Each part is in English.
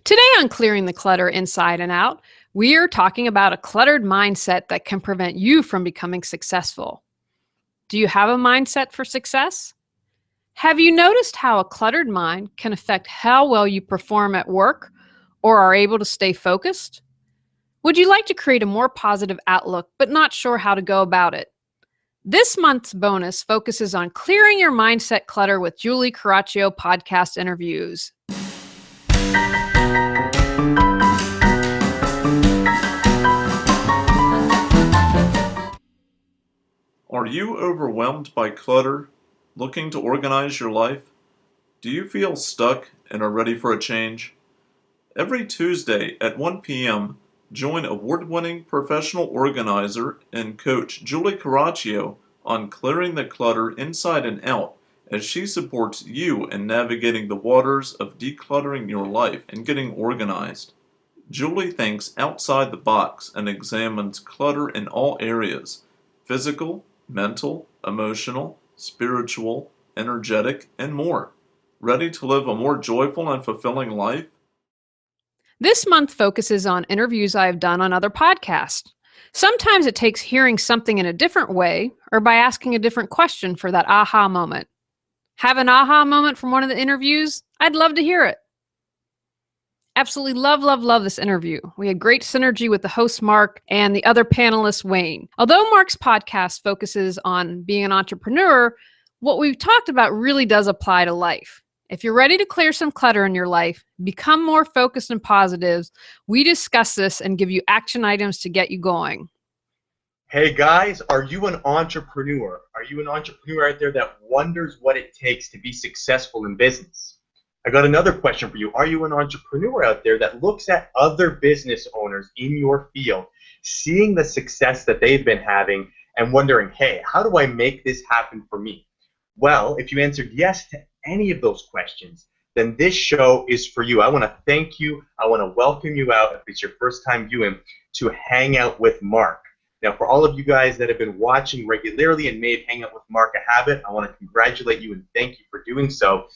Today on Clearing the Clutter Inside and Out, we are talking about a cluttered mindset that can prevent you from becoming successful. Do you have a mindset for success? Have you noticed how a cluttered mind can affect how well you perform at work or are able to stay focused? Would you like to create a more positive outlook but not sure how to go about it? This month's bonus focuses on clearing your mindset clutter with Julie Coraccio podcast interviews. Are you overwhelmed by clutter, looking to organize your life? Do you feel stuck and are ready for a change? Every Tuesday at 1 p.m., join award-winning professional organizer and coach Julie Coraccio on Clearing the Clutter Inside and Out as she supports you in navigating the waters of decluttering your life and getting organized. Julie thinks outside the box and examines clutter in all areas: physical, mental, emotional, spiritual, energetic, and more. Ready to live a more joyful and fulfilling life? This month focuses on interviews I have done on other podcasts. Sometimes it takes hearing something in a different way or by asking a different question for that aha moment. Have an aha moment from one of the interviews? I'd love to hear it. Absolutely love this interview. We had great synergy with the host, Marc, and the other panelist, Wayne. Although Marc's podcast focuses on being an entrepreneur, what we've talked about really does apply to life. If you're ready to clear some clutter in your life, become more focused and positive, we discuss this and give you action items to get you going. Hey guys, are you an entrepreneur? Are you an entrepreneur out there that wonders what it takes to be successful in business? I got another question for you. Are you an entrepreneur out there that looks at other business owners in your field, seeing the success that they've been having and wondering, hey, how do I make this happen for me? Well, if you answered yes to any of those questions, then this show is for you. I want to thank you. I want to welcome you out, if it's your first time viewing, to Hang Out with Marc. Now, for all of you guys that have been watching regularly and made Hang Out with Marc a habit, I want to congratulate you and thank you for doing so.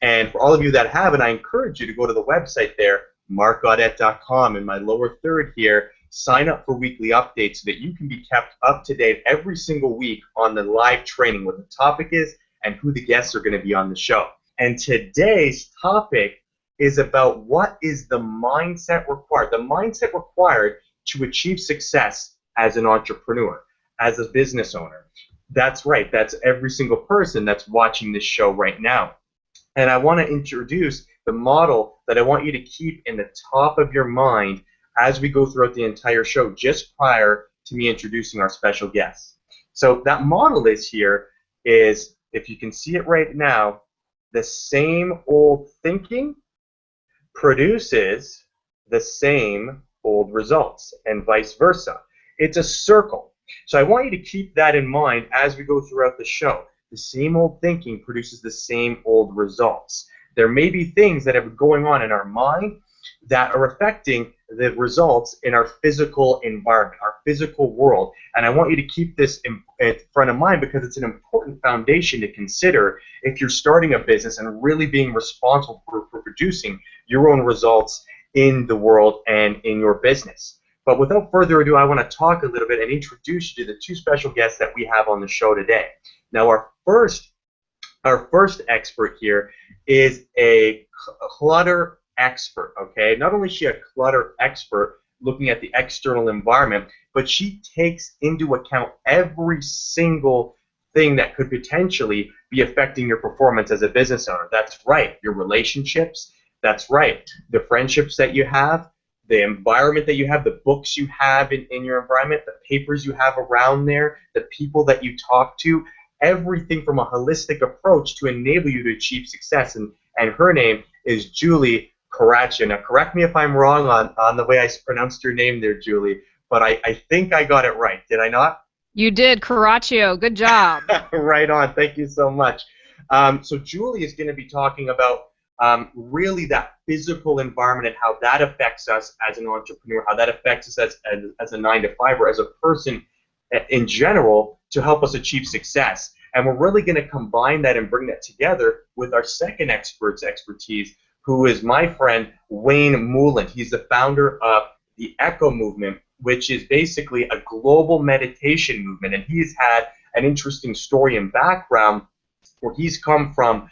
And for all of you that haven't, I encourage you to go to the website there, marcgaudett.com. In my lower third here, sign up for weekly updates so that you can be kept up to date every single week on the live training, what the topic is and who the guests are going to be on the show. And today's topic is about what is the mindset required, to achieve success as an entrepreneur, as a business owner. That's right, that's every single person that's watching this show right now. And I want to introduce the model that I want you to keep in the top of your mind as we go throughout the entire show, just prior to me introducing our special guests. So that model is, if you can see it right now, the same old thinking produces the same old results, and vice versa. It's a circle. So I want you to keep that in mind as we go throughout the show. The same old thinking produces the same old results. There may be things that are going on in our mind that are affecting the results in our physical environment, our physical world. And I want you to keep this in front of mind because it's an important foundation to consider if you're starting a business and really being responsible for producing your own results in the world and in your business. But without further ado, I want to talk a little bit and introduce you to the two special guests that we have on the show today. Now, our first expert here is a clutter expert, okay? Not only is she a clutter expert looking at the external environment, but she takes into account every single thing that could potentially be affecting your performance as a business owner. That's right, your relationships. That's right, the friendships that you have, the environment that you have, the books you have in your environment, the papers you have around there, the people that you talk to, everything from a holistic approach to enable you to achieve success. And her name is Julie Coraccio. Now, correct me if I'm wrong on the way I pronounced your name there, Julie, but I think I got it right. Did I not? You did, Coraccio. Good job. Right on. Thank you so much. So Julie is going to be talking about really that physical environment and how that affects us as an entrepreneur, how that affects us as a 9-to-5-er, as a person in general, to help us achieve success. And we're really going to combine that and bring that together with our second expert's expertise, who is my friend Wayne Mouland. He's the founder of the Echo Movement, which is basically a global meditation movement. And he's had an interesting story and background where he's come from,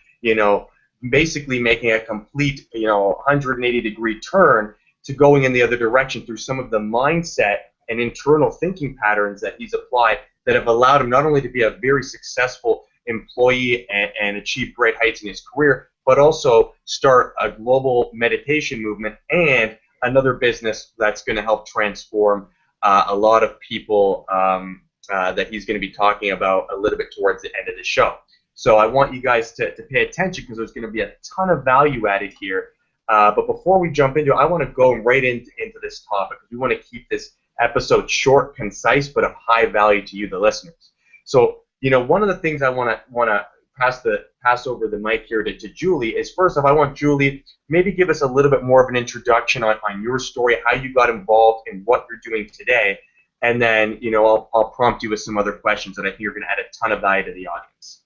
basically making a complete, 180-degree turn to going in the other direction through some of the mindset and internal thinking patterns that he's applied that have allowed him not only to be a very successful employee and achieve great heights in his career, but also start a global meditation movement and another business that's going to help transform a lot of people that he's going to be talking about a little bit towards the end of the show. So I want you guys to pay attention because there's going to be a ton of value added here. But before we jump into it, I want to go right into this topic because we want to keep this episode short, concise, but of high value to you, the listeners. So, one of the things I want to pass over the mic here to Julie is, first off, I want Julie maybe give us a little bit more of an introduction on your story, how you got involved in what you're doing today, and then I'll prompt you with some other questions that I think are going to add a ton of value to the audience.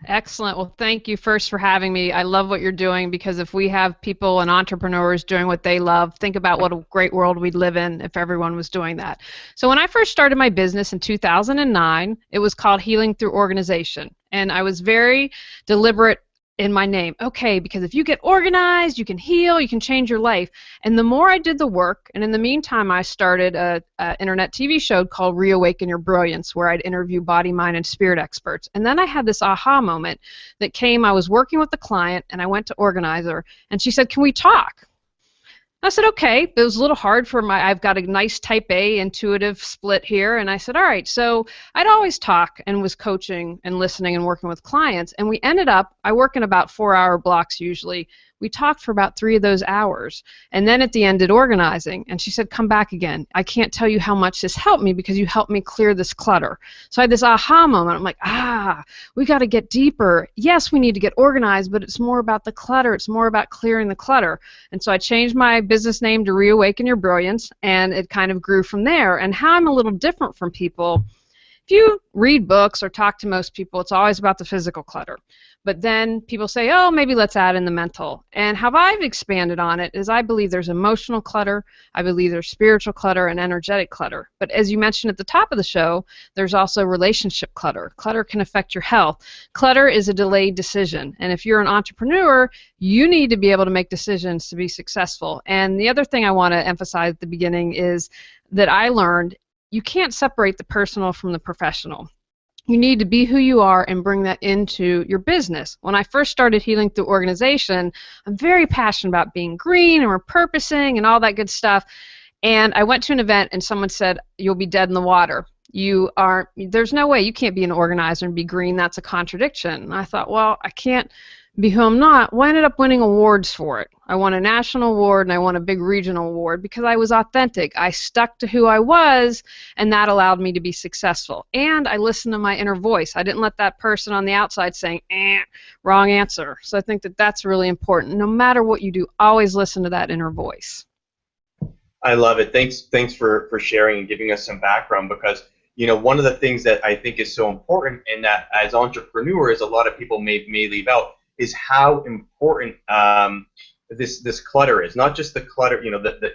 Excellent. Well, thank you first for having me. I love what you're doing because if we have people and entrepreneurs doing what they love, think about what a great world we'd live in if everyone was doing that. So when I first started my business in 2009, it was called Healing Through Organization. And I was very deliberate in my name. Okay, because if you get organized, you can heal, you can change your life. And the more I did the work, and in the meantime, I started a internet TV show called Reawaken Your Brilliance, where I'd interview body, mind, and spirit experts. And then I had this aha moment that came. I was working with the client, and I went to organize her, and she said, "Can we talk?" I said, okay. It was a little hard for I've got a nice type A intuitive split here. And I said, all right. So I'd always talk and was coaching and listening and working with clients. And we ended up, I work in about 4-hour blocks usually. We talked for about 3 of those hours. And then at the end did organizing. And she said, come back again. I can't tell you how much this helped me because you helped me clear this clutter. So I had this aha moment. I'm like, we got to get deeper. Yes, we need to get organized, but it's more about the clutter. It's more about clearing the clutter. And so I changed my business name to Reawaken Your Brilliance, and it kind of grew from there. And how I'm a little different from people, if you read books or talk to most people, it's always about the physical clutter. But then people say, oh, maybe let's add in the mental. And how I've expanded on it is I believe there's emotional clutter, I believe there's spiritual clutter, and energetic clutter. But as you mentioned at the top of the show, there's also relationship clutter. Clutter can affect your health. Clutter is a delayed decision. And if you're an entrepreneur, you need to be able to make decisions to be successful. And the other thing I want to emphasize at the beginning is that I learned you can't separate the personal from the professional. You need to be who you are and bring that into your business. When I first started Healing Through Organization, I'm very passionate about being green and repurposing and all that good stuff. And I went to an event and someone said, you'll be dead in the water. There's no way you can't be an organizer and be green. That's a contradiction. And I thought, well, I can't be who I'm not. Well, I ended up winning awards for it. I won a national award and I won a big regional award because I was authentic. I stuck to who I was, and that allowed me to be successful. And I listened to my inner voice. I didn't let that person on the outside saying, wrong answer. So I think that that's really important. No matter what you do, always listen to that inner voice. I love it. Thanks for sharing and giving us some background because one of the things that I think is so important and that as entrepreneurs a lot of people may leave out is how important this clutter is. Not just the clutter,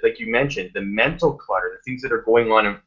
like you mentioned, the mental clutter, the things that are going on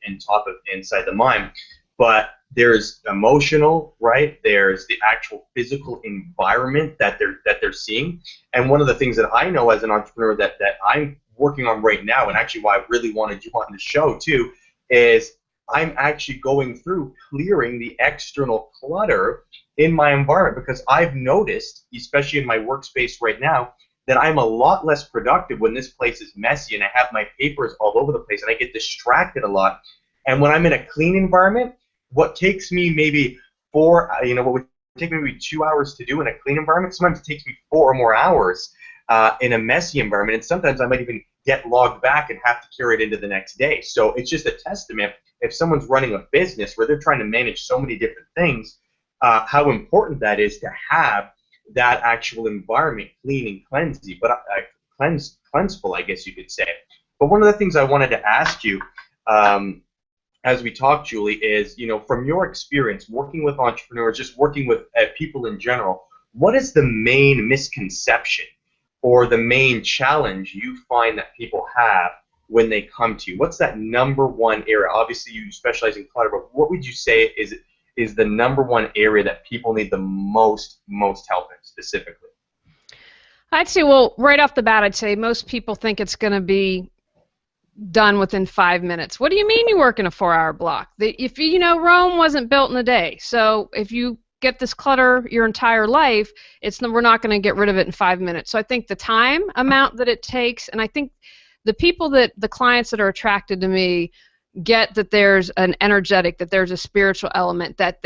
inside the mind, but there's emotional, right? There's the actual physical environment that they're seeing. And one of the things that I know as an entrepreneur that I'm working on right now, and actually why I really wanted you on the show too, is I'm actually going through clearing the external clutter in my environment because I've noticed, especially in my workspace right now, that I'm a lot less productive when this place is messy and I have my papers all over the place and I get distracted a lot. And when I'm in a clean environment, what takes me maybe what would take me maybe 2 hours to do in a clean environment, sometimes it takes me 4 or more hours in a messy environment. And sometimes I might even get logged back and have to carry it into the next day. So it's just a testament if someone's running a business where they're trying to manage so many different things, how important that is to have that actual environment clean and cleansy, but cleanseful, I guess you could say. But one of the things I wanted to ask you as we talk, Julie, is from your experience working with entrepreneurs, just working with people in general, what is the main misconception or the main challenge you find that people have when they come to you? What's that number one area? Obviously, you specialize in clutter, but what would you say is the number one area that people need the most help in specifically? I'd say, well, right off the bat, I'd say most people think it's going to be done within 5 minutes. What do you mean you work in a 4-hour block? If you know, Rome wasn't built in a day. So if you get this clutter your entire life, we're not going to get rid of it in 5 minutes. So I think the time amount that it takes, and I think the clients that are attracted to me get that there's an energetic, that there's a spiritual element, that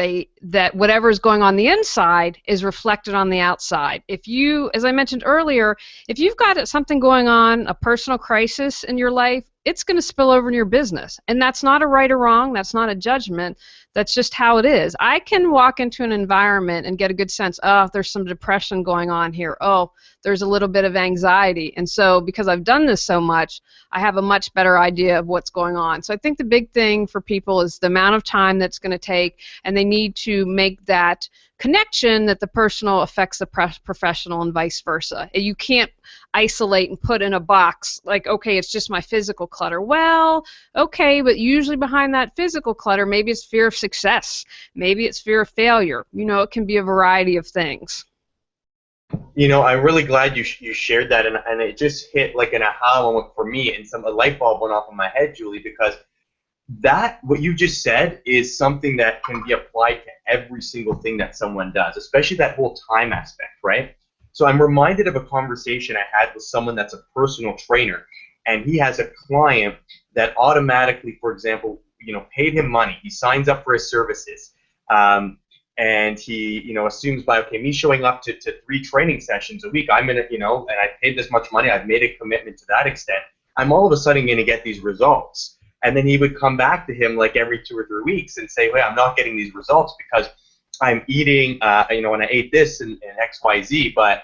whatever is going on the inside is reflected on the outside. If you, as I mentioned earlier, if you've got something going on, a personal crisis in your life, it's going to spill over in your business. And that's not a right or wrong, that's not a judgment, that's just how it is. I can walk into an environment and get a good sense, oh, there's some depression going on here, oh, there's a little bit of anxiety. And so because I've done this so much, I have a much better idea of what's going on. So I think the big thing for people is the amount of time that's going to take, and they need to make that connection that the personal affects the professional and vice versa. You can't isolate and put in a box like, okay, it's just my physical clutter. Well, okay, but usually behind that physical clutter, maybe it's fear of success, maybe it's fear of failure. You know, it can be a variety of things. You know, I'm really glad you shared that, and it just hit like an aha moment for me, and a light bulb went off in my head, Julie, because what you just said is something that can be applied to every single thing that someone does, especially that whole time aspect, right? So I'm reminded of a conversation I had with someone that's a personal trainer, and he has a client that automatically, for example, paid him money. He signs up for his services. And he, assumes by, okay, me showing up to 3 training sessions a week, I'm in it, and I paid this much money, I've made a commitment to that extent, I'm all of a sudden going to get these results. And then he would come back to him like every 2 or 3 weeks and say, wait, I'm not getting these results because I'm eating, and I ate this and X, Y, Z, but,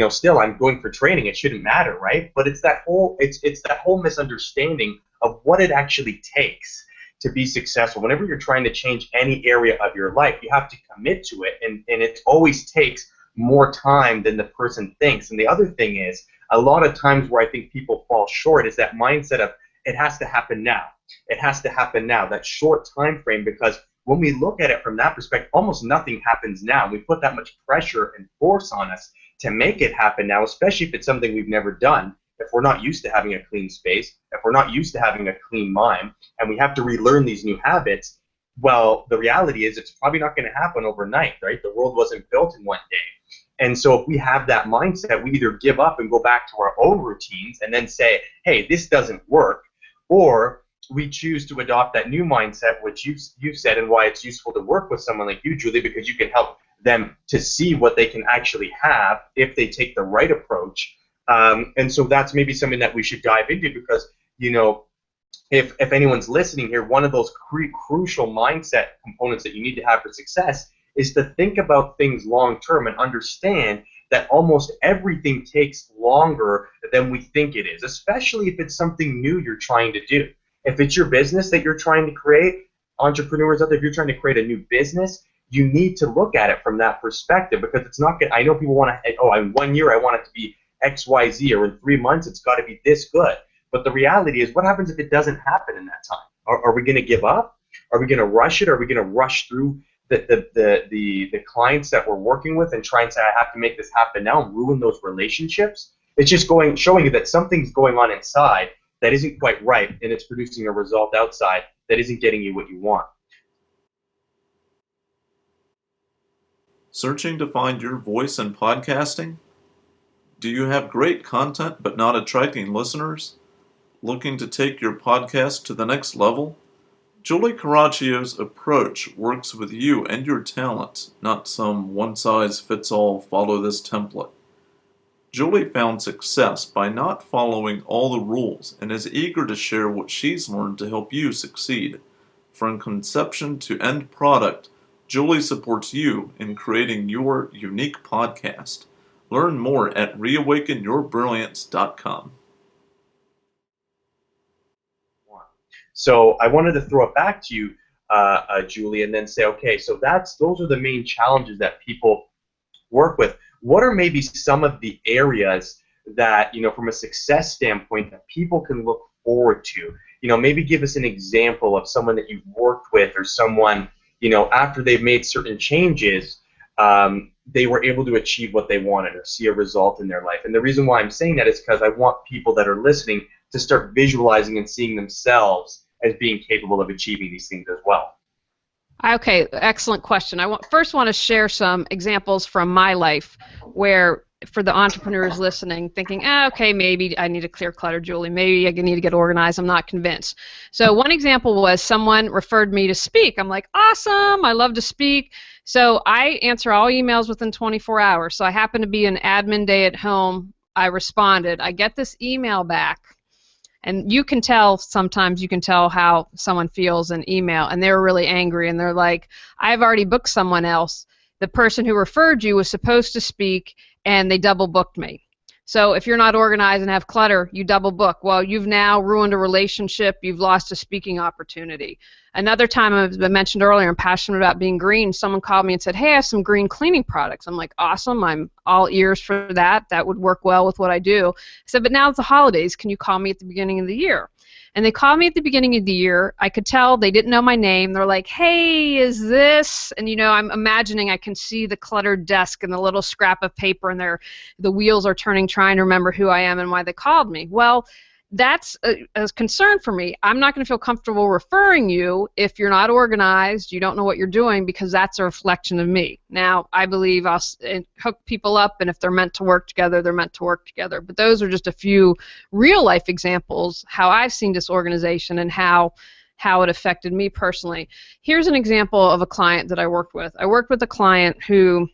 still I'm going for training. It shouldn't matter, right? But it's that whole misunderstanding of what it actually takes to be successful. Whenever you're trying to change any area of your life, you have to commit to it, and it always takes more time than the person thinks. And the other thing is, a lot of times where I think people fall short is that mindset of, it has to happen now. It has to happen now, that short time frame, because when we look at it from that perspective, almost nothing happens now. We put that much pressure and force on us to make it happen now, especially if it's something we've never done. If we're not used to having a clean space, if we're not used to having a clean mind, and we have to relearn these new habits, well, the reality is it's probably not going to happen overnight, right? The world wasn't built in one day. And so if we have that mindset, we either give up and go back to our old routines and then say, hey, this doesn't work, or we choose to adopt that new mindset, which you've said, and why it's useful to work with someone like you, Julie, because you can help them to see what they can actually have if they take the right approach. And so that's maybe something that we should dive into, because, if anyone's listening here, one of those crucial mindset components that you need to have for success is to think about things long term and understand that almost everything takes longer than we think it is, especially if it's something new you're trying to do. If it's your business that you're trying to create, entrepreneurs out there, if you're trying to create a new business, you need to look at it from that perspective, because it's not good. I know people want to, in 1 year I want it to be X, Y, Z, or in 3 months it's got to be this good. But the reality is, what happens if it doesn't happen in that time? Are we going to give up? Are we going to rush it? Are we going to rush through the clients that we're working with and try and say, I have to make this happen now, and ruin those relationships? It's just showing you that something's going on inside that isn't quite right, and it's producing a result outside that isn't getting you what you want. Searching to find your voice in podcasting? Do you have great content but not attracting listeners? Looking to take your podcast to the next level? Julie Coraccio's approach works with you and your talents, not some one-size-fits-all follow this template. Julie found success by not following all the rules and is eager to share what she's learned to help you succeed. From conception to end product, Julie supports you in creating your unique podcast. Learn more at reawakenyourbrilliance.com. So I wanted to throw it back to you, Julie, and then say, okay, so those are the main challenges that people work with. What are maybe some of the areas that, from a success standpoint, that people can look forward to? Maybe give us an example of someone that you've worked with, or someone, after they've made certain changes, they were able to achieve what they wanted or see a result in their life. And the reason why I'm saying that is because I want people that are listening to start visualizing and seeing themselves as being capable of achieving these things as well. Okay, excellent question. I first want to share some examples from my life where, for the entrepreneurs listening, thinking, okay, maybe I need to clear clutter, Julie. Maybe I need to get organized. I'm not convinced. So one example was someone referred me to speak. I'm like, awesome, I love to speak. So I answer all emails within 24 hours. So I happen to be an admin day at home. I responded. I get this email back. And you can tell, sometimes you can tell how someone feels in email, and they're really angry, and they're like, I've already booked someone else. The person who referred you was supposed to speak, and they double booked me. So if you're not organized and have clutter, you double book. Well, you've now ruined a relationship. You've lost a speaking opportunity. Another time, as I mentioned earlier, I'm passionate about being green. Someone called me and said, hey, I have some green cleaning products. I'm like, awesome. I'm all ears for that. That would work well with what I do. I said, but now it's the holidays. Can you call me at the beginning of the year? And they called me at the beginning of the year. I could tell they didn't know my name. They're like, hey, is this? And, I'm imagining I can see the cluttered desk and the little scrap of paper, and the wheels are turning, trying to remember who I am and why they called me. Well, that's a concern for me. I'm not going to feel comfortable referring you if you're not organized, you don't know what you're doing, because that's a reflection of me. Now, I believe I'll hook people up, and if they're meant to work together, they're meant to work together. But those are just a few real-life examples how I've seen disorganization and how it affected me personally. Here's an example of a client that I worked with. I worked with a client who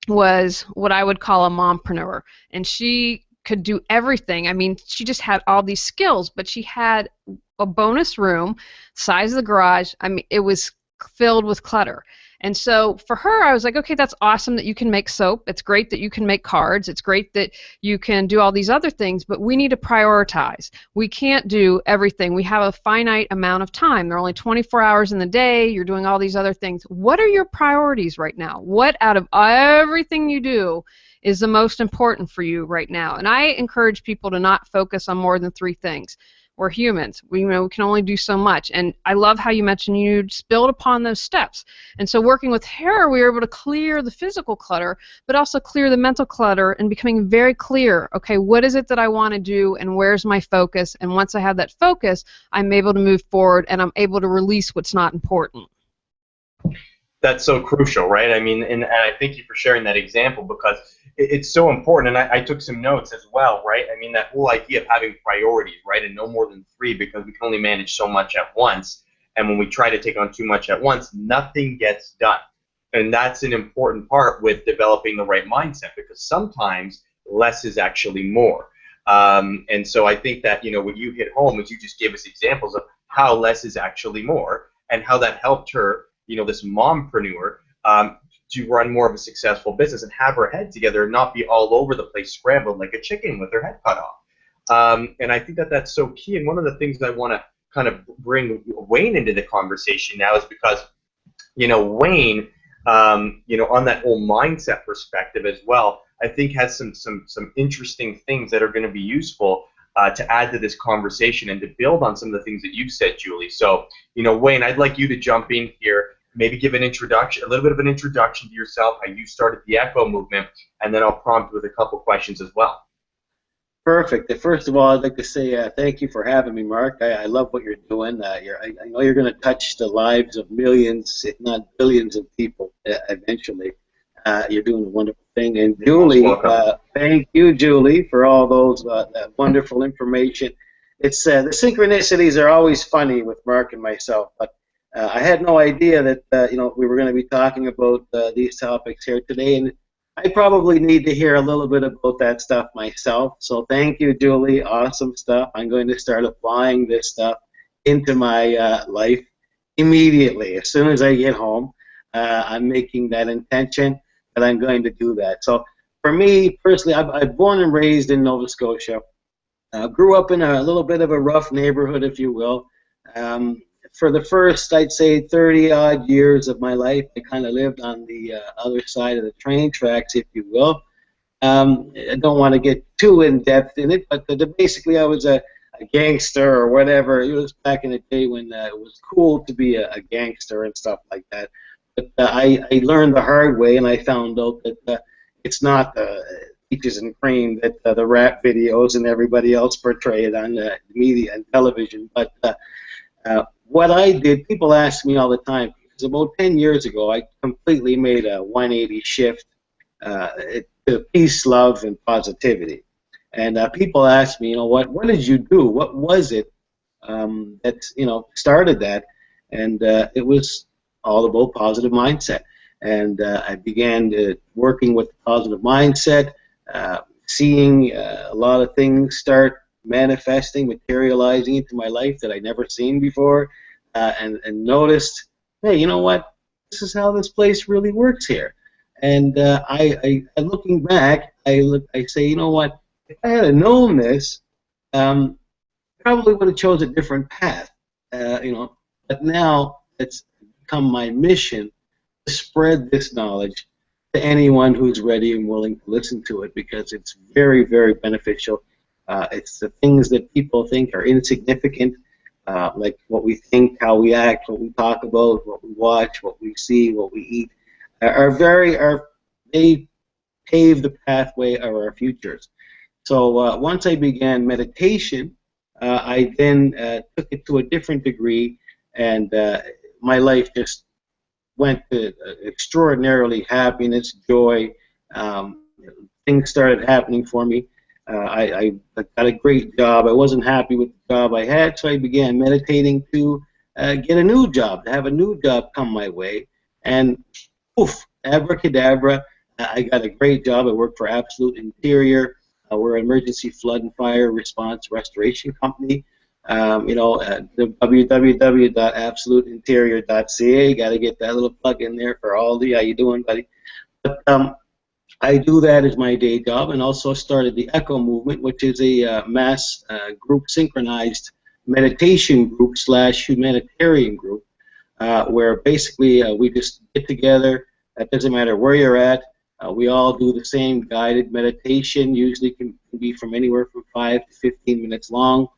was what I would call a mompreneur, and she could do everything. I mean, she just had all these skills, but she had a bonus room, size of the garage. I mean, it was filled with clutter. And so for her, I was like, okay, that's awesome that you can make soap. It's great that you can make cards. It's great that you can do all these other things, but we need to prioritize. We can't do everything. We have a finite amount of time. There are only 24 hours in the day. You're doing all these other things. What are your priorities right now? What out of everything you do is the most important for you right now? And I encourage people to not focus on more than 3 things. We're humans. We can only do so much. And I love how you mentioned you just build upon those steps. And so working with her, we were able to clear the physical clutter, but also clear the mental clutter, and becoming very clear, okay, what is it that I want to do, and where's my focus? And once I have that focus, I'm able to move forward, and I'm able to release what's not important. That's so crucial, right? I mean, and I thank you for sharing that example, because it's so important, and I took some notes as well, right? I mean, that whole idea of having priorities, right, and no more than 3, because we can only manage so much at once, and when we try to take on too much at once, nothing gets done. And that's an important part with developing the right mindset, because sometimes less is actually more. And so I think that, what you hit home is you just gave us examples of how less is actually more, and how that helped her, this mompreneur, to run more of a successful business and have her head together and not be all over the place scrambled like a chicken with her head cut off. And I think that that's so key. And one of the things I want to kind of bring Wayne into the conversation now is because, Wayne, on that whole mindset perspective as well, I think has some interesting things that are going to be useful to add to this conversation and to build on some of the things that you've said, Julie. So, Wayne, I'd like you to jump in here, maybe give a little bit of an introduction to yourself, how you started the Echo movement, and then I'll prompt with a couple questions as well. Perfect. First of all, I'd like to say thank you for having me, Mark. I love what you're doing. I know you're going to touch the lives of millions, if not billions, of people eventually. You're doing a wonderful thing. And Julie, thank you, Julie, for all those that wonderful information. It's the synchronicities are always funny with Mark and myself, but I had no idea that we were going to be talking about these topics here today, and I probably need to hear a little bit about that stuff myself. So thank you, Julie. Awesome stuff. I'm going to start applying this stuff into my life immediately. As soon as I get home, I'm making that intention that I'm going to do that. So for me personally, I'm born and raised in Nova Scotia. Grew up in a little bit of a rough neighborhood, if you will. For the first, I'd say, 30-odd years of my life, I kind of lived on the other side of the train tracks, if you will. I don't want to get too in-depth in it, but basically I was a gangster or whatever. It was back in the day when it was cool to be a gangster and stuff like that. But I learned the hard way, and I found out that it's not peaches and cream that the rap videos and everybody else portray it on the media and television. But what I did, people ask me all the time, because about 10 years ago I completely made a 180 shift to peace, love, and positivity. And people ask me, what did you do? What was it that started that? And it was all about positive mindset. And I began working with positive mindset, seeing a lot of things start manifesting, materializing into my life that I'd never seen before, and noticed, hey, you know what? This is how this place really works here. And looking back, I say, you know what? If I had known this, probably would have chose a different path. But now it's become my mission to spread this knowledge to anyone who's ready and willing to listen to it, because it's very, very beneficial. It's the things that people think are insignificant, like what we think, how we act, what we talk about, what we watch, what we see, what we eat, they pave the pathway of our futures. So once I began meditation, I then took it to a different degree, and my life just went to extraordinarily happiness, joy. Things started happening for me. I got a great job. I wasn't happy with the job I had, so I began meditating to get a new job, to have a new job come my way. And poof, abracadabra, I got a great job. I work for Absolute Interior. We're an emergency flood and fire response restoration company. www.absoluteinterior.ca. Got to get that little plug in there for Aldi. How you doing, buddy? But I do that as my day job, and also started the ECHO movement, which is a mass group synchronized meditation group / humanitarian group, where basically we just get together. It doesn't matter where you're at. We all do the same guided meditation. Usually can be from anywhere from 5 to 15 minutes long.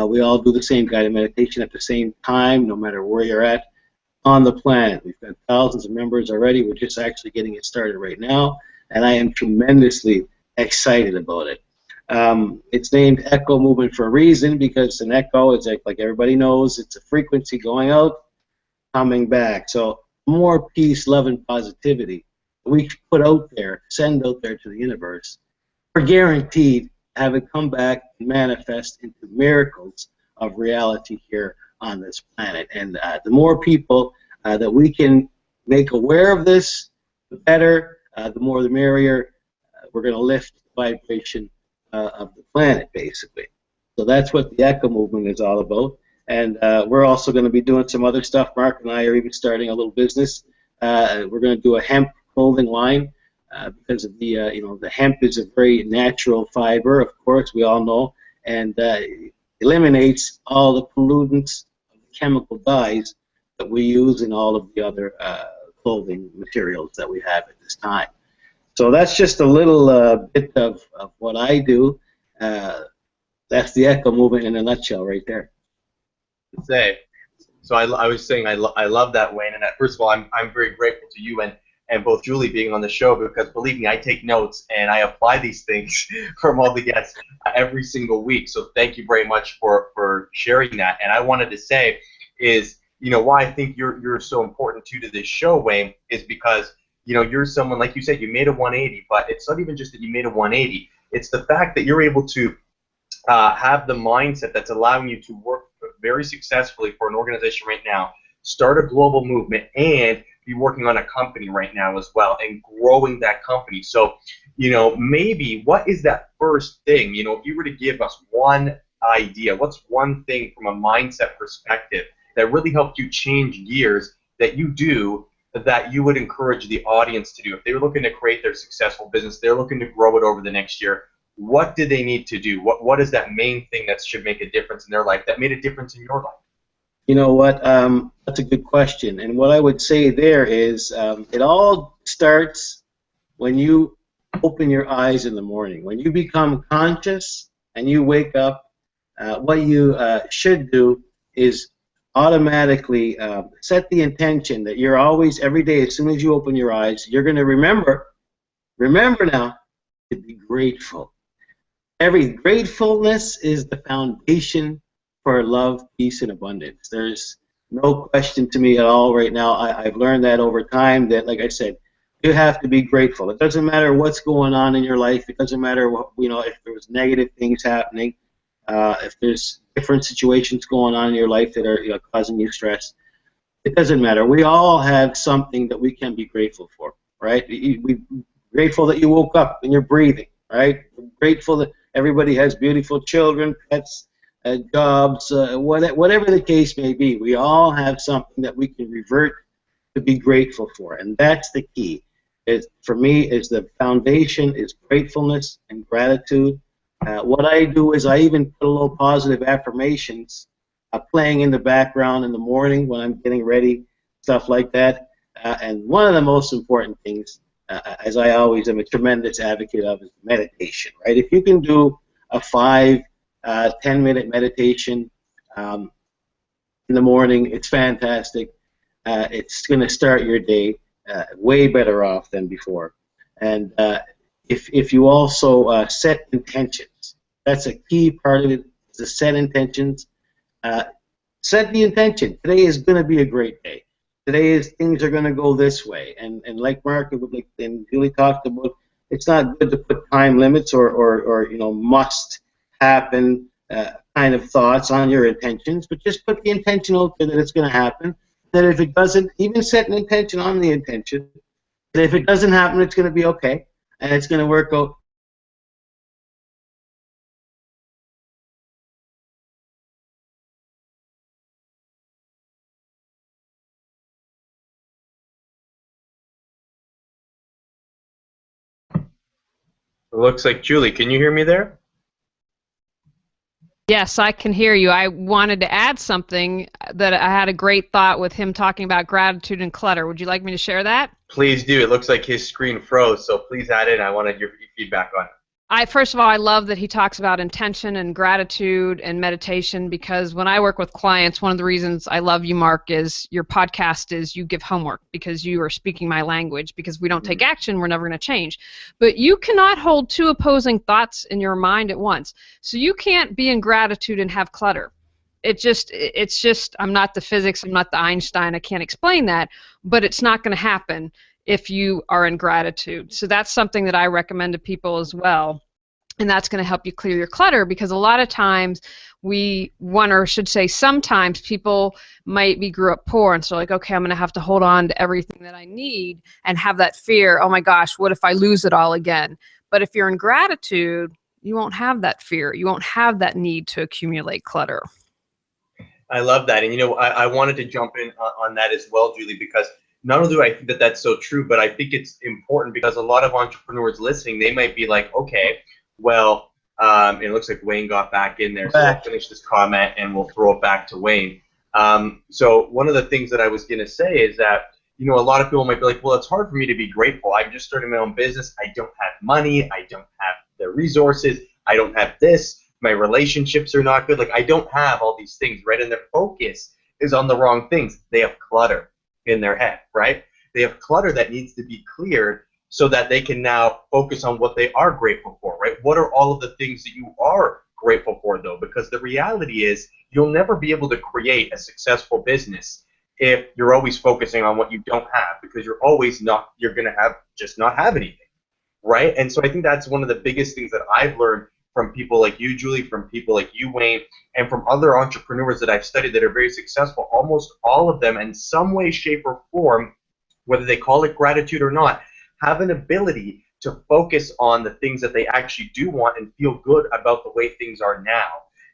We all do the same guided meditation at the same time, no matter where you're at on the planet. We've got thousands of members already. We're just actually getting it started right now, and I am tremendously excited about it. It's named Echo Movement for a reason, because an echo is like everybody knows, it's a frequency going out, coming back. So more peace, love, and positivity we put out there, send out there to the universe, we're guaranteed to have it come back and manifest into miracles of reality here on this planet. And the more people that we can make aware of this, the better, the more the merrier. We're going to lift the vibration of the planet, basically. So that's what the Echo Movement is all about. And we're also going to be doing some other stuff. Marc and I are even starting a little business. We're going to do a hemp clothing line because of the hemp is a very natural fiber, of course, we all know, and eliminates all the pollutants of the chemical dyes that we use in all of the other clothing materials that we have at this time. So that's just a little bit of what I do. That's the Echo Movement in a nutshell right there. So I was saying I love that, Wayne, and first of all, I'm very grateful to you and both Julie being on the show, because believe me, I take notes and I apply these things from all the guests every single week. So thank you very much for sharing that. And I wanted to say is, why I think you're so important to this show, Wayne, is because you're someone, like you said, you made a 180, but it's not even just that you made a 180. It's the fact that you're able to have the mindset that's allowing you to work very successfully for an organization right now, start a global movement, and be working on a company right now as well, and growing that company. So, maybe what is that first thing? If you were to give us one idea, what's one thing from a mindset perspective that really helped you change gears that you do that you would encourage the audience to do? If they were looking to create their successful business, they're looking to grow it over the next year, what do they need to do? What is that main thing that should make a difference in their life, that made a difference in your life? You know what? That's a good question. And what I would say there is it all starts when you open your eyes in the morning. When you become conscious and you wake up, what you should do is automatically set the intention that you're always, every day, as soon as you open your eyes, you're going to remember now, to be grateful. Every gratefulness is the foundation for love, peace, and abundance. There's no question to me at all right now. I've learned that over time that, like I said, you have to be grateful. It doesn't matter what's going on in your life. It doesn't matter what, if there was negative things happening, if there's different situations going on in your life that are causing you stress. It doesn't matter. We all have something that we can be grateful for, right? We're grateful that you woke up and you're breathing, right? We're grateful that everybody has beautiful children, pets, jobs, whatever the case may be. We all have something that we can revert to be grateful for, and that's the key. For me, is the foundation is gratefulness and gratitude. What I do is I even put a little positive affirmations playing in the background in the morning when I'm getting ready, stuff like that. And one of the most important things, as I always am a tremendous advocate of, is meditation, right? If you can do a 10-minute meditation in the morning, it's fantastic. It's going to start your day way better off than before. And if you also set intentions, that's a key part of it, is to set intentions. Set the intention. Today is going to be a great day. Today things are going to go this way. And like Marc and Julie talked about, it's not good to put time limits or must happen kind of thoughts on your intentions, but just put the intention out there that it's going to happen. That if it doesn't, even set an intention on the intention, that if it doesn't happen, it's going to be okay, and it's going to work out. It looks like Julie. Can you hear me there? Yes, I can hear you. I wanted to add something that I had a great thought with him talking about gratitude and clutter. Would you like me to share that? Please do. It looks like his screen froze, so please add it. I wanted your feedback on it. First of all, I love that he talks about intention and gratitude and meditation, because when I work with clients, one of the reasons I love you, Marc, is your podcast is you give homework, because you are speaking my language. Because we don't take action, we're never going to change. But you cannot hold two opposing thoughts in your mind at once. So you can't be in gratitude and have clutter. It's just, I'm not the physics, I'm not the Einstein, I can't explain that, but it's not going to happen if you are in gratitude. So that's something that I recommend to people as well. And that's going to help you clear your clutter, because a lot of times sometimes people might grew up poor, and so like, okay, I'm going to have to hold on to everything that I need and have that fear, oh my gosh, what if I lose it all again? But if you're in gratitude, you won't have that fear. You won't have that need to accumulate clutter. I love that. And I wanted to jump in on that as well, Julie, because not only do I think that that's so true, but I think it's important because a lot of entrepreneurs listening, they might be like, okay, well, it looks like Wayne got back in there, so we'll finish this comment and we'll throw it back to Wayne. So one of the things that I was going to say is that, a lot of people might be like, well, it's hard for me to be grateful. I'm just starting my own business. I don't have money. I don't have the resources. I don't have this. My relationships are not good. Like, I don't have all these things, right? And their focus is on the wrong things. They have clutter in their head, right? They have clutter that needs to be cleared so that they can now focus on what they are grateful for, right? What are all of the things that you are grateful for, though? Because the reality is you'll never be able to create a successful business if you're always focusing on what you don't have, because you're going to just not have anything, right? And so I think that's one of the biggest things that I've learned from people like you, Julie, from people like you, Wayne, and from other entrepreneurs that I've studied that are very successful. Almost all of them, in some way, shape, or form, whether they call it gratitude or not, have an ability to focus on the things that they actually do want and feel good about the way things are now.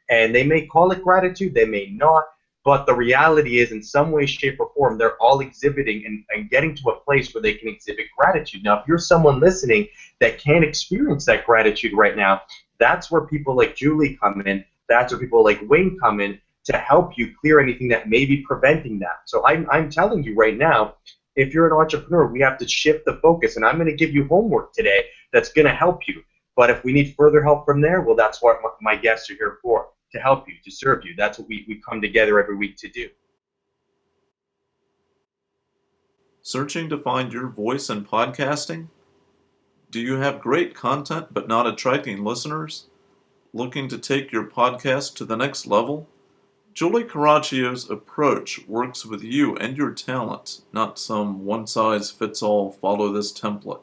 And they may call it gratitude, they may not, but the reality is, in some way, shape, or form, they're all exhibiting and getting to a place where they can exhibit gratitude. Now, if you're someone listening that can't experience that gratitude right now, that's where people like Julie come in. That's where people like Wayne come in to help you clear anything that may be preventing that. So I'm telling you right now, if you're an entrepreneur, we have to shift the focus. And I'm going to give you homework today that's going to help you. But if we need further help from there, well, that's what my guests are here for, to help you, to serve you. That's what we come together every week to do. Searching to find your voice in podcasting? Do you have great content but not attracting listeners? Looking to take your podcast to the next level? Julie Coraccio's approach works with you and your talents, not some one-size-fits-all follow this template.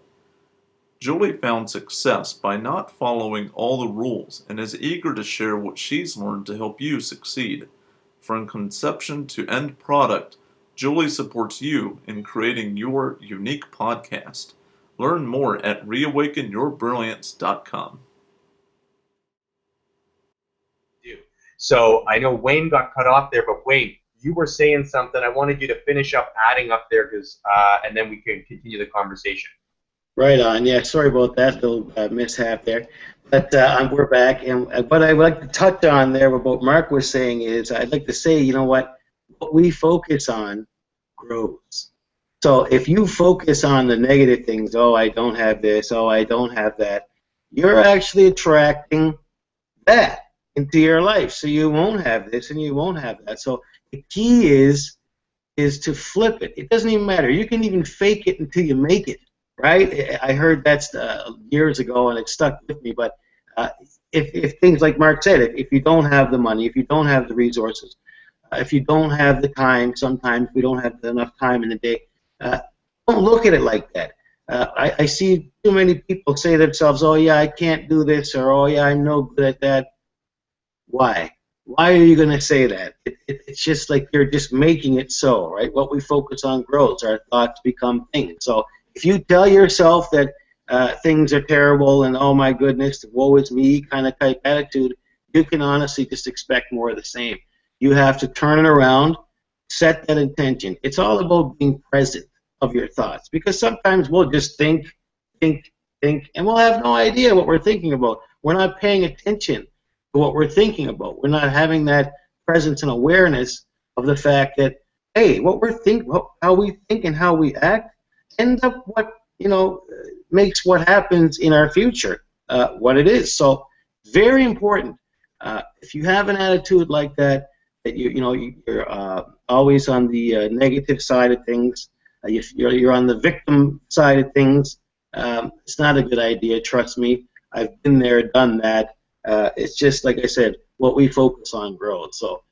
Julie found success by not following all the rules and is eager to share what she's learned to help you succeed. From conception to end product, Julie supports you in creating your unique podcast. Learn more at reawakenyourbrilliance.com. So I know Wayne got cut off there, but Wayne, you were saying something. I wanted you to finish up adding up there, and then we can continue the conversation. Right on. Yeah, sorry about that little mishap there. But we're back, and what I would like to touch on there, what Marc was saying is, I'd like to say, you know what we focus on grows. So if you focus on the negative things, oh, I don't have this, oh, I don't have that, you're actually attracting that into your life. So you won't have this and you won't have that. So the key is to flip it. It doesn't even matter. You can even fake it until you make it, right? I heard that years ago and it stuck with me. But if things like Marc said, if you don't have the money, if you don't have the resources, if you don't have the time, sometimes we don't have enough time in the day, don't look at it like that. I see too many people say to themselves, oh yeah, I can't do this, or oh yeah, I'm no good at that. Why? Why are you going to say that? It's just like you're just making it so, right? What we focus on grows. Our thoughts become things. So if you tell yourself that things are terrible and oh my goodness, woe is me kind of type attitude, you can honestly just expect more of the same. You have to turn it around, set that intention. It's all about being present of your thoughts, because sometimes we'll just think, and we'll have no idea what we're thinking about. We're not paying attention to what we're thinking about. We're not having that presence and awareness of the fact that, hey, how we think and how we act ends up what, makes what happens in our future what it is. So very important. If you have an attitude like that you're always on the negative side of things, you're on the victim side of things, it's not a good idea, trust me. I've been there, done that. It's just, like I said, what we focus on grows. So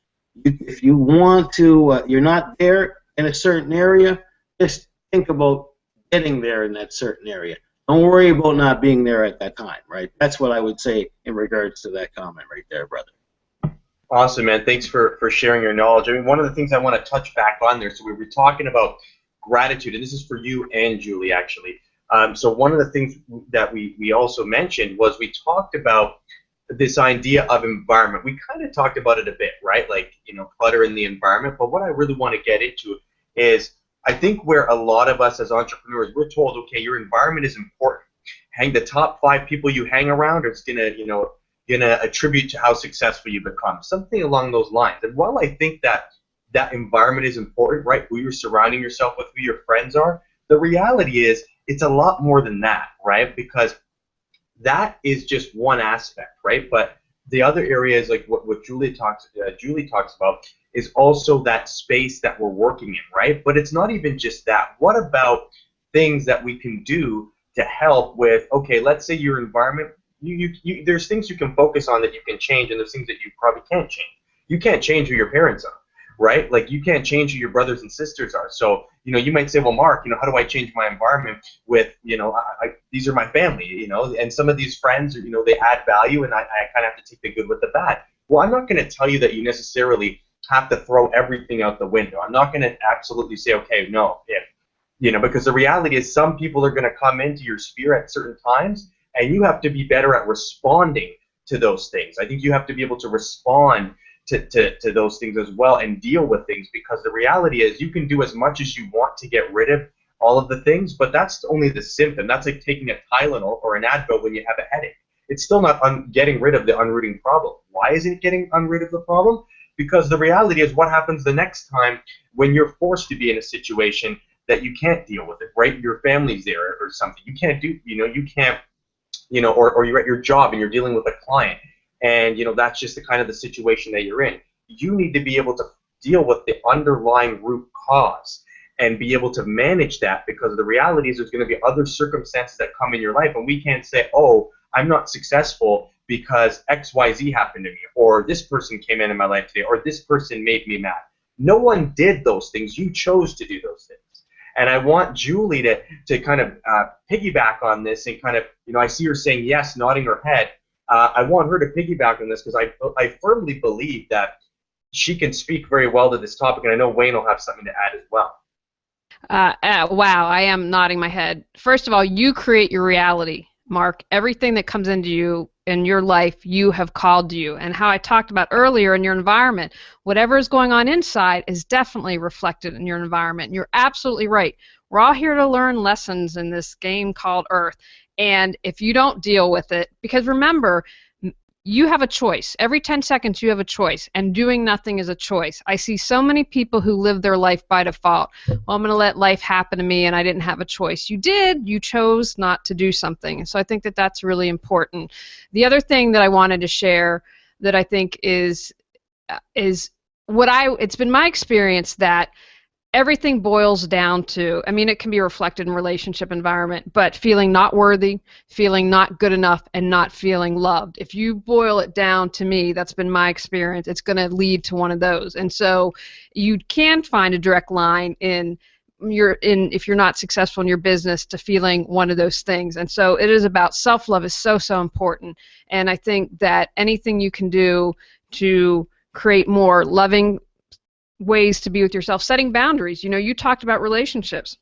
if you want to, you're not there in a certain area, just think about getting there in that certain area. Don't worry about not being there at that time, right? That's what I would say in regards to that comment right there, brother. Awesome, man. Thanks for sharing your knowledge. I mean, one of the things I want to touch back on there, so we were talking about gratitude, and this is for you and Julie, actually. So one of the things that we also mentioned was we talked about this idea of environment. We kind of talked about it a bit, right? Like, clutter in the environment. But what I really want to get into is, I think where a lot of us as entrepreneurs, we're told, okay, your environment is important. Hang the top 5 people you hang around, or it's gonna attribute to how successful you become, something along those lines. And while I think that environment is important, right, who you're surrounding yourself with, who your friends are, the reality is it's a lot more than that, right? Because that is just one aspect, right? But the other areas, like what Julie talks about, is also that space that we're working in, right? But it's not even just that. What about things that we can do to help with, okay, let's say your environment, there's things you can focus on that you can change, and there's things that you probably can't change. You can't change who your parents are, right? Like, you can't change who your brothers and sisters are. So, you might say, well, Marc, how do I change my environment with, these are my family, and some of these friends, they add value, and I kind of have to take the good with the bad. Well, I'm not going to tell you that you necessarily have to throw everything out the window. I'm not going to absolutely say, okay, no, because the reality is some people are going to come into your sphere at certain times, and you have to be better at responding to those things. I think you have to be able to respond to those things as well and deal with things, because the reality is you can do as much as you want to get rid of all of the things, but that's only the symptom. That's like taking a Tylenol or an Advil when you have a headache. It's still not getting rid of the unrooting problem. Why isn't it getting rid of the problem? Because the reality is, what happens the next time when you're forced to be in a situation that you can't deal with it, right? Your family's there or something. You can't do, you can't or you're at your job and you're dealing with a client, and that's just the kind of the situation that you're in. You need to be able to deal with the underlying root cause and be able to manage that, because the reality is there's going to be other circumstances that come in your life, and we can't say, oh, I'm not successful because XYZ happened to me, or this person came in my life today, or this person made me mad. No one did those things. You chose to do those things. And I want Julie to kind of piggyback on this, and kind of, I see her saying yes, nodding her head. I want her to piggyback on this, because I firmly believe that she can speak very well to this topic, and I know Wayne will have something to add as well. Wow, I am nodding my head. First of all, you create your reality, Marc. Everything that comes into you in your life, you have called to you. And how I talked about earlier in your environment, whatever is going on inside is definitely reflected in your environment. And you're absolutely right. We're all here to learn lessons in this game called Earth. And if you don't deal with it, because remember, you have a choice. Every 10 seconds you have a choice, and doing nothing is a choice. I see so many people who live their life by default. Well, I'm going to let life happen to me, and I didn't have a choice. You did. You chose not to do something. And so I think that that's really important. The other thing that I wanted to share that I think is it's been my experience that everything boils down to, I mean, it can be reflected in relationship environment, but feeling not worthy, feeling not good enough, and not feeling loved. If you boil it down, to me, that's been my experience, it's going to lead to one of those. And so you can find a direct line if you're not successful in your business, to feeling one of those things. And so it is about self-love is so, so important. And I think that anything you can do to create more loving ways to be with yourself, setting boundaries. You talked about relationships.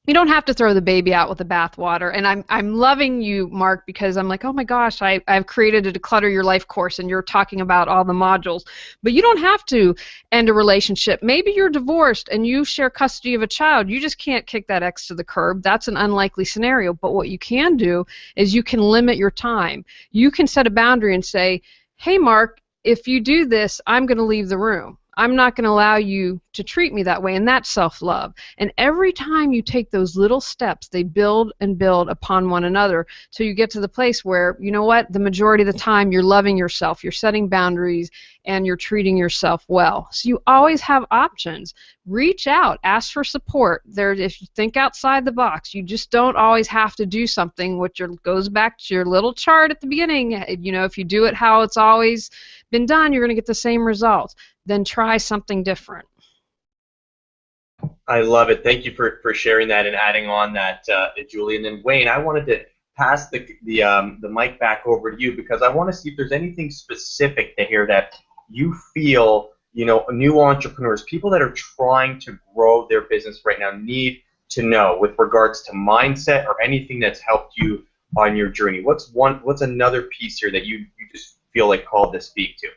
You don't have to throw the baby out with the bathwater. And I'm loving you, Marc, because I'm like, oh my gosh, I've created a Declutter Your Life course, and you're talking about all the modules. But you don't have to end a relationship. Maybe you're divorced and you share custody of a child. You just can't kick that ex to the curb. That's an unlikely scenario. But what you can do is you can limit your time. You can set a boundary and say, hey, Marc, if you do this, I'm going to leave the room. I'm not going to allow you to treat me that way, and that's self-love. And every time you take those little steps, they build and build upon one another, so you get to the place where, you know what, the majority of the time you're loving yourself, you're setting boundaries, and you're treating yourself well. So you always have options. Reach out, ask for support. If you think outside the box, you just don't always have to do something, which goes back to your little chart at the beginning. If you do it how it's always been done, you're going to get the same results. Then try something different. I love it. Thank you for sharing that and adding on that, Julie. And then Wayne, I wanted to pass the mic back over to you, because I want to see if there's anything specific to hear that you feel, new entrepreneurs, people that are trying to grow their business right now, need to know with regards to mindset or anything that's helped you on your journey. What's another piece here that you just feel like called to speak to?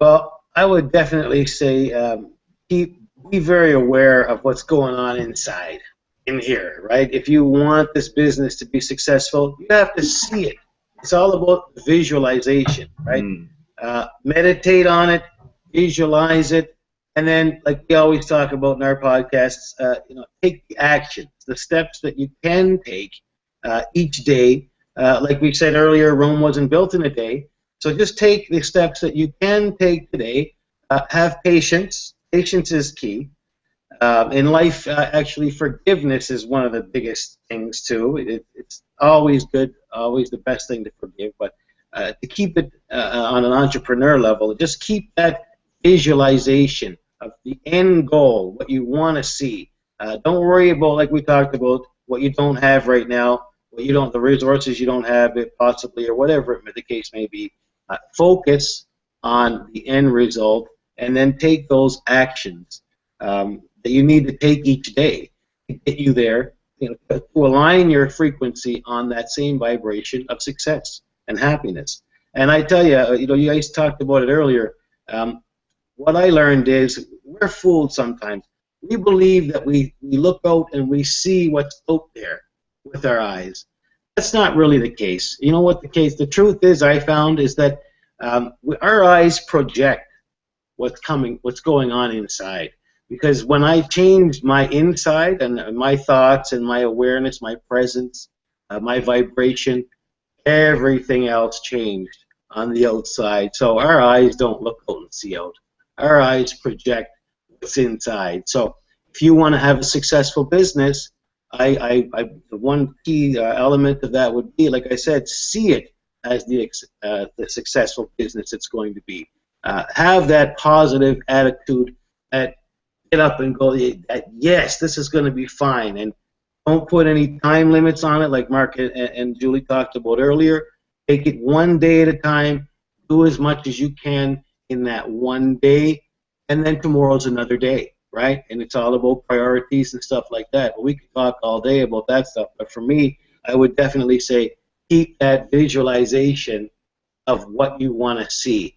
Well, I would definitely say be very aware of what's going on inside, in here, right? If you want this business to be successful, you have to see it. It's all about visualization, right? Meditate on it, visualize it, and then, like we always talk about in our podcasts, take the actions, the steps that you can take each day. Like we said earlier, Rome wasn't built in a day. So just take the steps that you can take today. Have patience. Patience is key. In life, actually, forgiveness is one of the biggest things, too. It's always good, always the best thing to forgive. But to keep it on an entrepreneur level, just keep that visualization of the end goal, what you want to see. Don't worry about, like we talked about, what you don't have right now, the resources you don't have, possibly, or whatever the case may be. Focus on the end result, and then take those actions that you need to take each day to get you there, to align your frequency on that same vibration of success and happiness. And I tell you, you guys talked about it earlier. What I learned is we're fooled sometimes. We believe that we look out and we see what's out there with our eyes. That's not really the case. You know what the case? The truth is, I found, is that our eyes project what's going on inside. Because when I changed my inside and my thoughts and my awareness, my presence, my vibration, everything else changed on the outside. So our eyes don't look out and see out. Our eyes project what's inside. So if you want to have a successful business, the one key element of that would be, like I said, see it as the successful business it's going to be. Have that positive attitude, that get up and go, that yes, this is going to be fine, and don't put any time limits on it, like Marc and Julie talked about earlier. Take it one day at a time. Do as much as you can in that one day, and then tomorrow's another day, right? And it's all about priorities and stuff like that. But we could talk all day about that stuff. But for me, I would definitely say keep that visualization of what you want to see.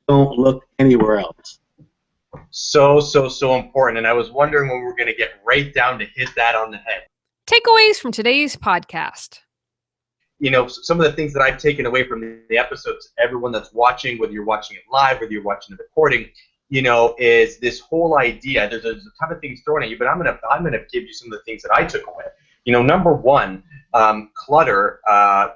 Don't look anywhere else. So important. And I was wondering when we were going to get right down to hit that on the head. Takeaways from today's podcast. You know, some of the things that I've taken away from the episodes, everyone that's watching, whether you're watching it live, whether you're watching the recording, you know, is this whole idea. There's a ton of things thrown at you, but I'm gonna give you some of the things that I took away. You know, number one, clutter,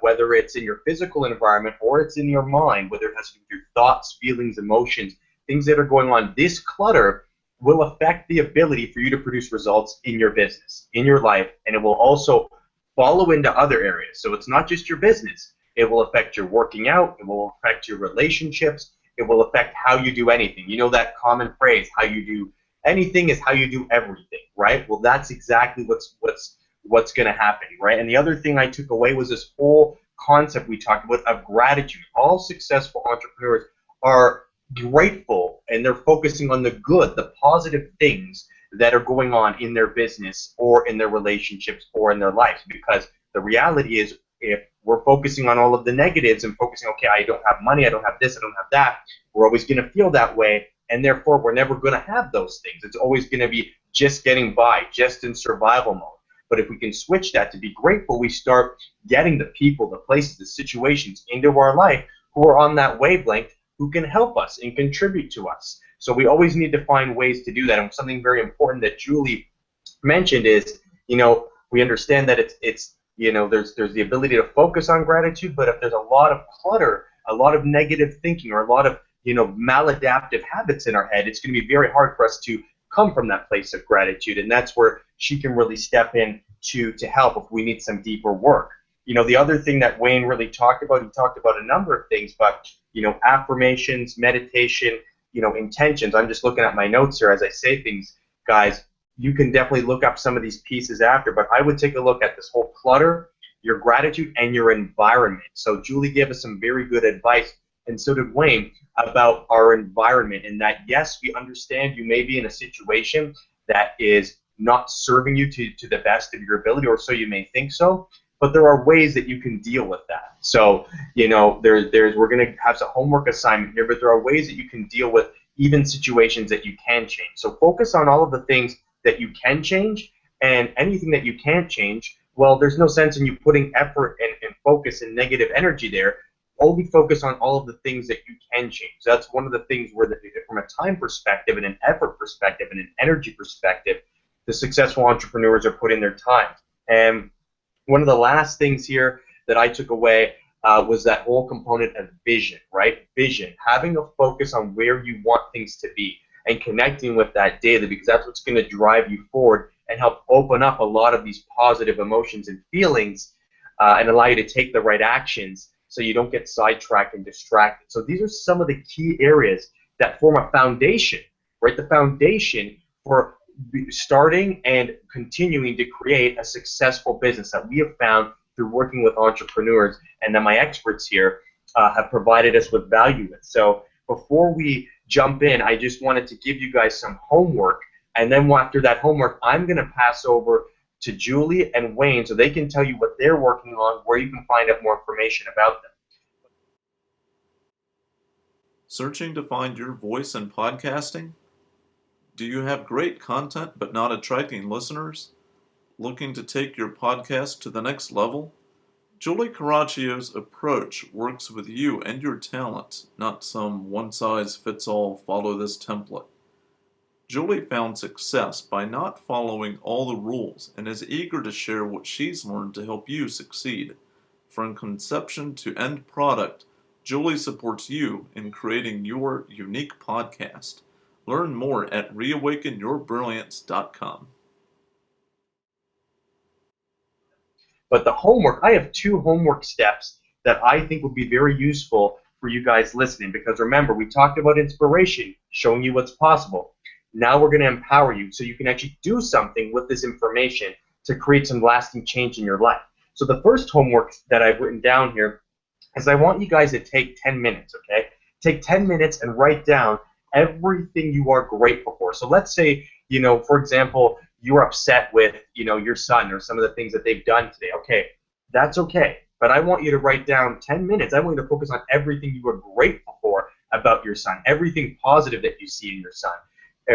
whether it's in your physical environment or it's in your mind, whether it has to do with your thoughts, feelings, emotions, things that are going on, this clutter will affect the ability for you to produce results in your business, in your life, and it will also follow into other areas. So it's not just your business. It will affect your working out. It will affect your relationships. It will affect how you do anything. You know that common phrase, how you do anything is how you do everything, right? Well, that's exactly what's going to happen, right? And the other thing I took away was this whole concept we talked about of gratitude. All successful entrepreneurs are grateful, and they're focusing on the good, the positive things that are going on in their business or in their relationships or in their lives. Because the reality is, if we're focusing on all of the negatives and focusing, okay, I don't have money, I don't have this, I don't have that, we're always going to feel that way, and therefore we're never going to have those things. It's always going to be just getting by, just in survival mode. But if we can switch that to be grateful, we start getting the people, the places, the situations into our life who are on that wavelength, who can help us and contribute to us. So we always need to find ways to do that. And something very important that Julie mentioned is, you know, we understand that it's you know, there's the ability to focus on gratitude, but if there's a lot of clutter, a lot of negative thinking, or a lot of, you know, maladaptive habits in our head, it's going to be very hard for us to come from that place of gratitude. And that's where she can really step in to help if we need some deeper work. You know, the other thing that Wayne really talked about, he talked about a number of things, but, you know, affirmations, meditation, you know, intentions. I'm just looking at my notes here as I say things, guys. You can definitely look up some of these pieces after, but I would take a look at this whole clutter, your gratitude, and your environment. So Julie gave us some very good advice, and so did Wayne, about our environment, and that, yes, we understand you may be in a situation that is not serving you to the best of your ability, or so you may think so, but there are ways that you can deal with that. So, you know, we're going to have some homework assignment here, but there are ways that you can deal with even situations that you can change. So focus on all of the things that you can change, and anything that you can't change, well, there's no sense in you putting effort and focus and negative energy there. Only focus on all of the things that you can change. So that's one of the things where, from a time perspective and an effort perspective and an energy perspective, the successful entrepreneurs are putting their time. And one of the last things here that I took away was that whole component of vision, right? Vision, having a focus on where you want things to be and connecting with that daily, because that's what's going to drive you forward and help open up a lot of these positive emotions and feelings and allow you to take the right actions so you don't get sidetracked and distracted. So these are some of the key areas that form a foundation, right? The foundation for starting and continuing to create a successful business that we have found through working with entrepreneurs, and that my experts here have provided us with value with. So before we jump in, I just wanted to give you guys some homework, and then after that homework, I'm going to pass over to Julie and Wayne so they can tell you what they're working on, where you can find out more information about them. Searching to find your voice in podcasting? Do you have great content but not attracting listeners? Looking to take your podcast to the next level? Julie Coraccio's approach works with you and your talent, not some one-size-fits-all follow this template. Julie found success by not following all the rules and is eager to share what she's learned to help you succeed. From conception to end product, Julie supports you in creating your unique podcast. Learn more at reawakenyourbrilliance.com. But the homework, I have 2 homework steps that I think would be very useful for you guys listening, because remember, we talked about inspiration, showing you what's possible. Now we're going to empower you so you can actually do something with this information to create some lasting change in your life. So the first homework that I've written down here is I want you guys to take 10 minutes, okay? Take 10 minutes and write down everything you are grateful for. So let's say, for example, you're upset with, your son or some of the things that they've done today. Okay, that's okay. But I want you to write down 10 minutes. I want you to focus on everything you are grateful for about your son, everything positive that you see in your son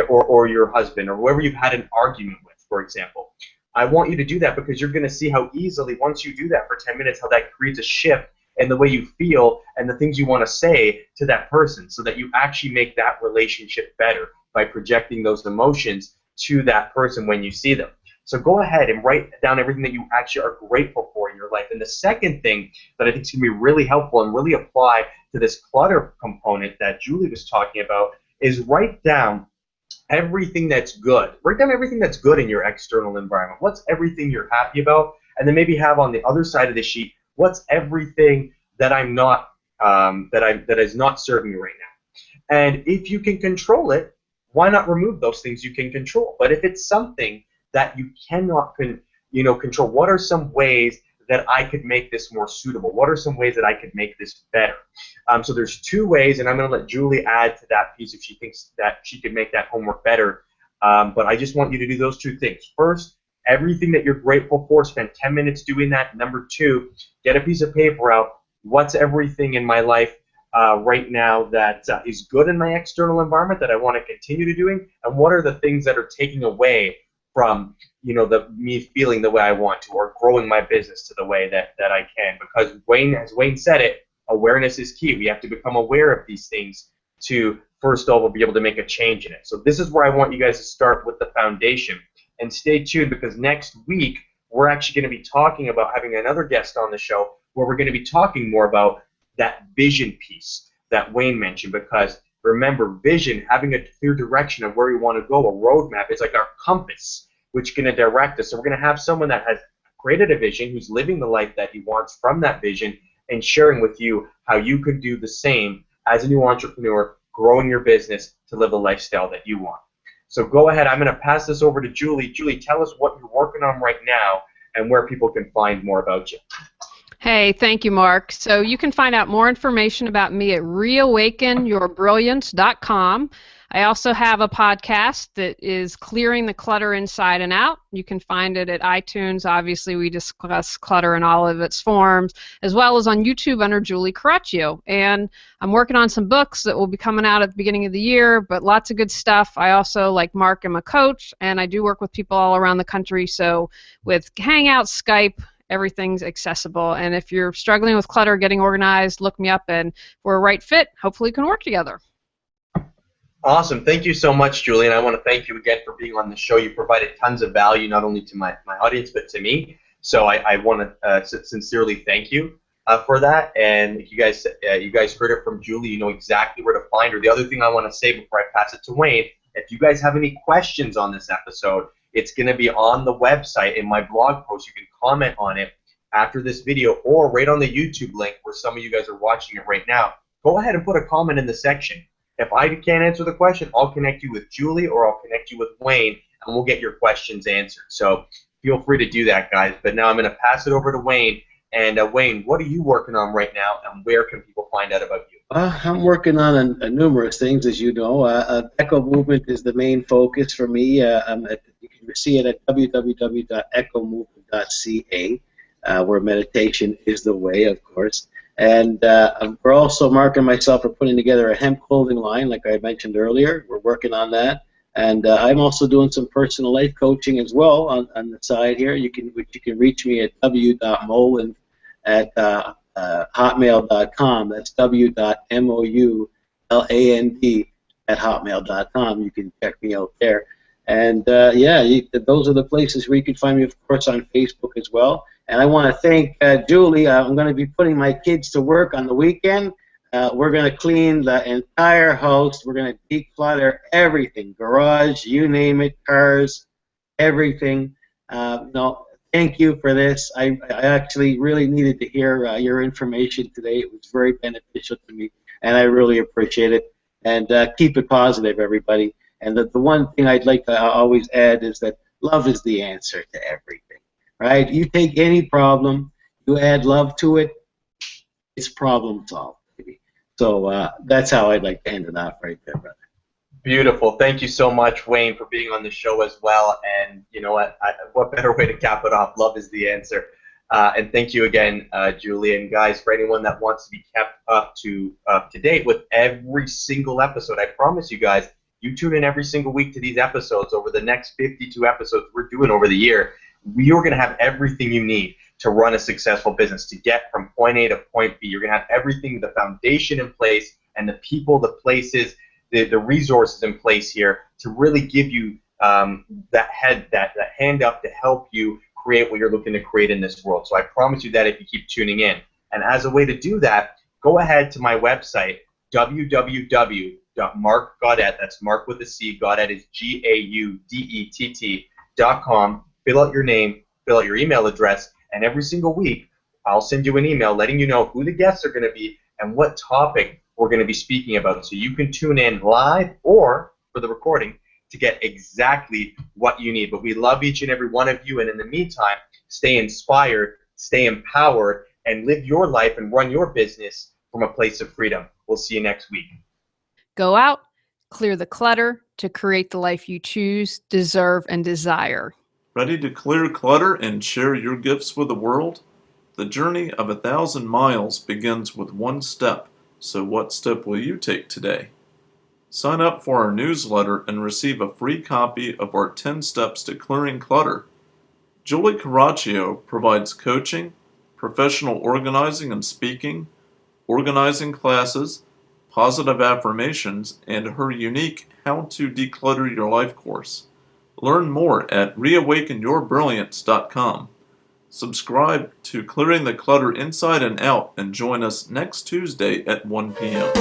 or your husband or whoever you've had an argument with, for example. I want you to do that because you're going to see how easily, once you do that for 10 minutes, how that creates a shift in the way you feel and the things you want to say to that person, so that you actually make that relationship better by projecting those emotions to that person when you see them. So go ahead and write down everything that you actually are grateful for in your life. And the second thing that I think is going to be really helpful and really apply to this clutter component that Julie was talking about is write down everything that's good. Write down everything that's good in your external environment. What's everything you're happy about? And then maybe have on the other side of the sheet, what's everything that I'm not, that is not serving you right now? And if you can control it, why not remove those things you can control? But if it's something that you cannot control, what are some ways that I could make this more suitable? What are some ways that I could make this better? So there's 2 ways, and I'm going to let Julie add to that piece if she thinks that she could make that homework better. But I just want you to do those 2 things. First, everything that you're grateful for, spend 10 minutes doing that. Number 2, get a piece of paper out. What's everything in my life right now that is good in my external environment that I want to continue to doing, and what are the things that are taking away from me feeling the way I want to, or growing my business to the way that I can? Because as Wayne said it, awareness is key. We have to become aware of these things to first of all be able to make a change in it. So this is where I want you guys to start with the foundation. And stay tuned, because next week we're actually going to be talking about having another guest on the show where we're going to be talking more about that vision piece that Wayne mentioned. Because remember, vision, having a clear direction of where we want to go, a roadmap, is like our compass, which is going to direct us. So we're going to have someone that has created a vision, who's living the life that he wants from that vision, and sharing with you how you can do the same as a new entrepreneur, growing your business to live the lifestyle that you want. So go ahead, I'm going to pass this over to Julie. Julie, tell us what you're working on right now and where people can find more about you. Hey, thank you, Marc. So you can find out more information about me at reawakenyourbrilliance.com. I also have a podcast that is Clearing the Clutter Inside and Out. You can find it at iTunes. Obviously, we discuss clutter in all of its forms, as well as on YouTube under Julie Coraccio. And I'm working on some books that will be coming out at the beginning of the year, but lots of good stuff. I also, like Marc, am a coach, and I do work with people all around the country. So with Hangouts, Skype, everything's accessible. And if you're struggling with clutter, getting organized, look me up, and if we're a right fit, hopefully we can work together. Awesome. Thank you so much, Julie, and I want to thank you again for being on the show. You provided tons of value, not only to my audience, but to me. So I want to sincerely thank you for that. And if you guys heard it from Julie, you know exactly where to find her. The other thing I want to say before I pass it to Wayne, if you guys have any questions on this episode, it's going to be on the website in my blog post. You can comment on it after this video, or right on the YouTube link where some of you guys are watching it right now. Go ahead and put a comment in the section. If I can't answer the question, I'll connect you with Julie, or I'll connect you with Wayne, and we'll get your questions answered. So feel free to do that, guys. But now I'm going to pass it over to Wayne. And Wayne, what are you working on right now, and where can people find out about you? I'm working on numerous things, as you know. Echo Movement is the main focus for me. You can see it at www.echomovement.ca, where meditation is the way, of course. And we're also, Marc and myself, are putting together a hemp clothing line, like I mentioned earlier. We're working on that. And I'm also doing some personal life coaching as well on the side here. You can reach me at w.mouland@hotmail.com. That's w.mouland@hotmail.com. You can check me out there. And those are the places where you can find me, of course, on Facebook as well. And I want to thank Julie. I'm going to be putting my kids to work on the weekend. We're going to clean the entire house. We're going to declutter everything, garage, you name it, cars, everything. Thank you for this. I actually really needed to hear your information today. It was very beneficial to me, and I really appreciate it. And keep it positive, everybody. And the one thing I'd like to always add is that love is the answer to everything, right? You take any problem, you add love to it, it's problem solved, baby. So that's how I'd like to end it off right there, brother. Beautiful. Thank you so much, Wayne, for being on the show as well. And you know what better way to cap it off? Love is the answer. And thank you again, Julie. And guys, for anyone that wants to be kept up to date with every single episode, I promise you guys, you tune in every single week to these episodes. Over the next 52 episodes we're doing over the year, we are going to have everything you need to run a successful business, to get from point A to point B. You're going to have everything, the foundation in place, and the people, the places, the resources in place here to really give you that hand up to help you create what you're looking to create in this world. So I promise you that if you keep tuning in. And as a way to do that, go ahead to my website, www.marcgaudett, that's Marc with a C, Gaudett is GAUDETT.com. Fill out your name, fill out your email address, and every single week I'll send you an email letting you know who the guests are going to be and what topic we're going to be speaking about, so you can tune in live or for the recording to get exactly what you need. But we love each and every one of you, and in the meantime, stay inspired, stay empowered, and live your life and run your business from a place of freedom. We'll see you next week. Go out, clear the clutter to create the life you choose, deserve, and desire. Ready to clear clutter and share your gifts with the world? The journey of 1,000 miles begins with one step. So what step will you take today? Sign up for our newsletter and receive a free copy of our 10 Steps to Clearing Clutter. Julie Coraccio provides coaching, professional organizing and speaking, organizing classes, positive affirmations, and her unique How to Declutter Your Life course. Learn more at reawakenyourbrilliance.com. Subscribe to Clearing the Clutter Inside and Out and join us next Tuesday at 1 p.m.